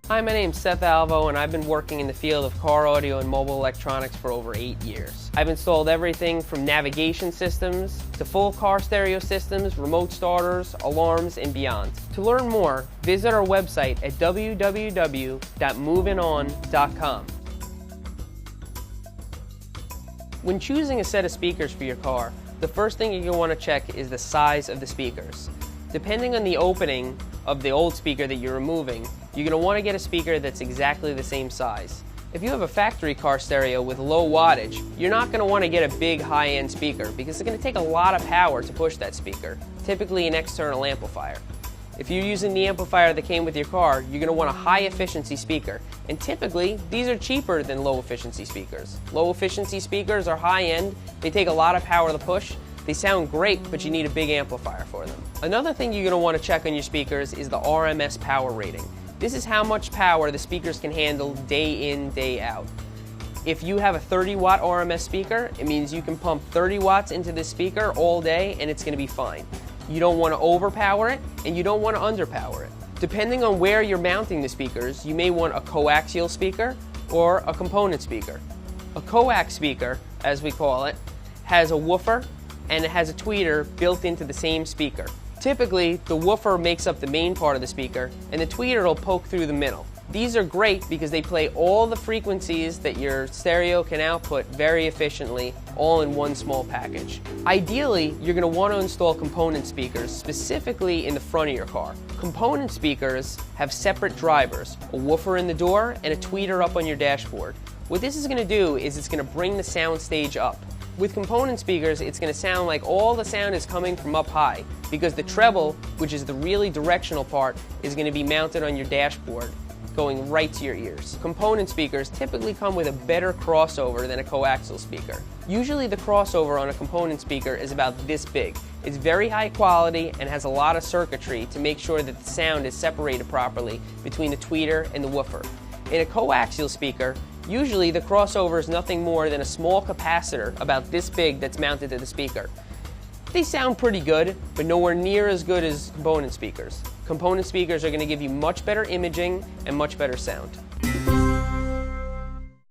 Hi, my name's Seth Alvo, and I've been working in the field of car audio and mobile electronics for over 8 years. I've installed everything from navigation systems to full car stereo systems, remote starters, alarms, and beyond. To learn more, visit our website at www.movingon.com. When choosing a set of speakers for your car, the first thing you're going to want to check is the size of the speakers. Depending on the opening of the old speaker that you're removing, you're going to want to get a speaker that's exactly the same size. If you have a factory car stereo with low wattage, you're not going to want to get a big high-end speaker because it's going to take a lot of power to push that speaker, typically an external amplifier. If you're using the amplifier that came with your car, you're going to want a high-efficiency speaker, and typically these are cheaper than low-efficiency speakers. Low-efficiency speakers are high-end, they take a lot of power to push. They sound great, but you need a big amplifier for them. Another thing you're going to want to check on your speakers is the RMS power rating. This is how much power the speakers can handle day in, day out. If you have a 30-watt RMS speaker, it means you can pump 30 watts into this speaker all day and it's going to be fine. You don't want to overpower it and you don't want to underpower it. Depending on where you're mounting the speakers, you may want a coaxial speaker or a component speaker. A coax speaker, as we call it, has a woofer and it has a tweeter built into the same speaker. Typically, the woofer makes up the main part of the speaker, and the tweeter will poke through the middle. These are great because they play all the frequencies that your stereo can output very efficiently, all in one small package. Ideally, you're going to want to install component speakers, specifically in the front of your car. Component speakers have separate drivers, a woofer in the door and a tweeter up on your dashboard. What this is going to do is it's going to bring the sound stage up. With component speakers, it's going to sound like all the sound is coming from up high because the treble, which is the really directional part, is going to be mounted on your dashboard, going right to your ears. Component speakers typically come with a better crossover than a coaxial speaker. Usually the crossover on a component speaker is about this big. It's very high quality and has a lot of circuitry to make sure that the sound is separated properly between the tweeter and the woofer. In a coaxial speaker, usually the crossover is nothing more than a small capacitor about this big that's mounted to the speaker. They sound pretty good, but nowhere near as good as component speakers. Component speakers are going to give you much better imaging and much better sound.